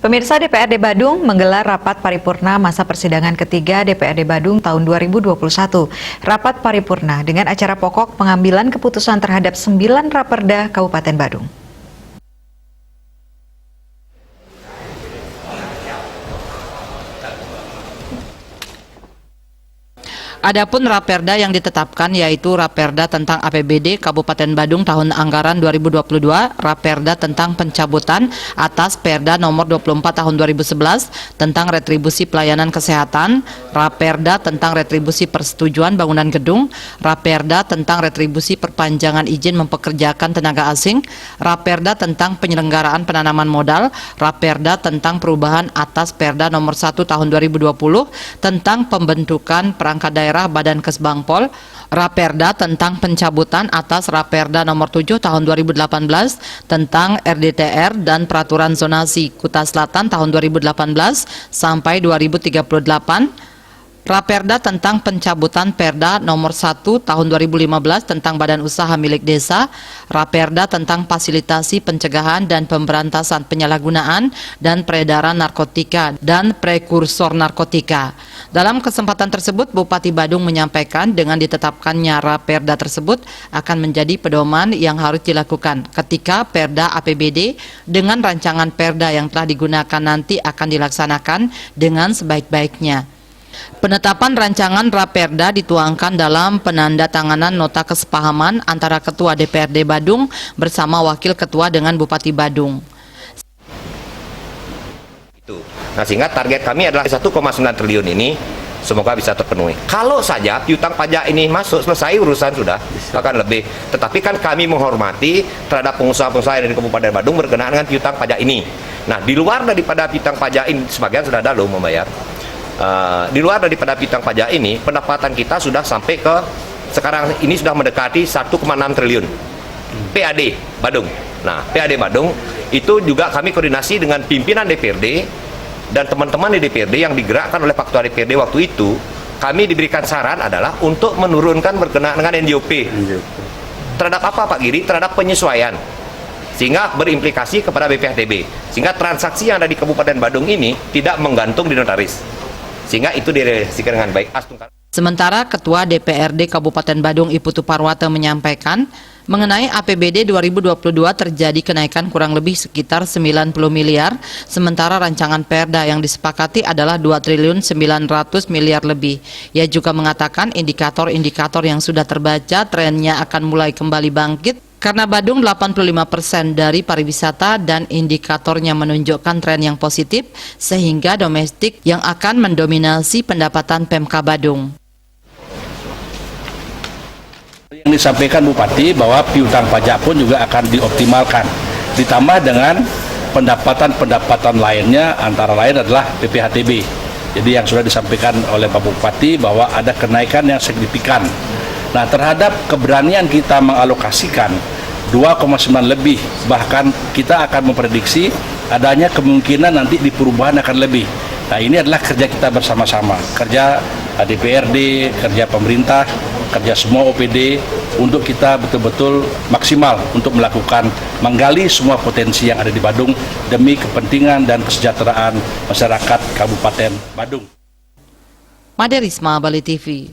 Pemirsa, DPRD Badung menggelar rapat paripurna masa persidangan ketiga DPRD Badung tahun 2021. Rapat paripurna dengan acara pokok pengambilan keputusan terhadap 9 Raperda Kabupaten Badung. Adapun Raperda yang ditetapkan yaitu Raperda tentang APBD Kabupaten Badung tahun anggaran 2022, Raperda tentang pencabutan atas Perda nomor 24 tahun 2011 tentang retribusi pelayanan kesehatan, Raperda tentang retribusi persetujuan bangunan gedung, Raperda tentang retribusi perpanjangan izin mempekerjakan tenaga asing, Raperda tentang penyelenggaraan penanaman modal, Raperda tentang perubahan atas Perda nomor 1 tahun 2020 tentang pembentukan perangkat daerah Badan Kesbangpol, Raperda tentang pencabutan atas Raperda nomor 7 tahun 2018 tentang RDTR dan peraturan zonasi Kuta Selatan tahun 2018 sampai 2038, Raperda tentang pencabutan Perda nomor 1 tahun 2015 tentang Badan Usaha Milik Desa, Raperda tentang fasilitasi pencegahan dan pemberantasan penyalahgunaan dan peredaran narkotika dan prekursor narkotika. Dalam kesempatan tersebut, Bupati Badung menyampaikan dengan ditetapkannya Raperda tersebut akan menjadi pedoman yang harus dilakukan ketika Perda APBD dengan rancangan Perda yang telah digunakan nanti akan dilaksanakan dengan sebaik-baiknya. Penetapan rancangan Raperda dituangkan dalam penandatanganan nota kesepahaman antara Ketua DPRD Badung bersama Wakil Ketua dengan Bupati Badung. Nah, sehingga target kami adalah 1,9 triliun ini semoga bisa terpenuhi. Kalau saja piutang pajak ini masuk, selesai urusan sudah, akan lebih. Tetapi kan kami menghormati terhadap pengusaha-pengusaha dari Kabupaten Badung berkenaan dengan piutang pajak ini. Nah, di luar daripada piutang pajak ini, sebagian sudah ada loh membayar. Di luar daripada piutang pajak ini, pendapatan kita sudah sampai ke sekarang ini sudah mendekati 1,6 triliun PAD Badung. Nah, PAD Badung itu juga kami koordinasi dengan pimpinan DPRD dan teman-teman di DPRD yang digerakkan oleh Pak Ketua DPRD waktu itu. Kami diberikan saran adalah untuk menurunkan berkenaan dengan NJOP. Terhadap apa Pak Giri? Terhadap penyesuaian, sehingga berimplikasi kepada BPHTB, sehingga transaksi yang ada di Kabupaten Badung ini tidak menggantung di notaris, sehingga itu direalisasikan dengan baik. Sementara Ketua DPRD Kabupaten Badung Iputu Parwata menyampaikan mengenai APBD 2022 terjadi kenaikan kurang lebih sekitar 90 miliar, sementara rancangan Perda yang disepakati adalah 2 triliun 900 miliar lebih. Ia juga mengatakan indikator-indikator yang sudah terbaca trennya akan mulai kembali bangkit karena Badung 85% dari pariwisata dan indikatornya menunjukkan tren yang positif sehingga domestik yang akan mendominasi pendapatan Pemka Badung. Yang disampaikan Bupati bahwa piutang pajak pun juga akan dioptimalkan, ditambah dengan pendapatan-pendapatan lainnya, antara lain adalah PPHTB. Jadi yang sudah disampaikan oleh Pak Bupati bahwa ada kenaikan yang signifikan. Nah, terhadap keberanian kita mengalokasikan 2,9 lebih, bahkan kita akan memprediksi adanya kemungkinan nanti di perubahan akan lebih. Nah, ini adalah kerja kita bersama-sama, kerja DPRD, kerja pemerintah, kerja semua OPD untuk kita betul-betul maksimal untuk menggali semua potensi yang ada di Badung demi kepentingan dan kesejahteraan masyarakat Kabupaten Badung. Made Risma, Bali TV.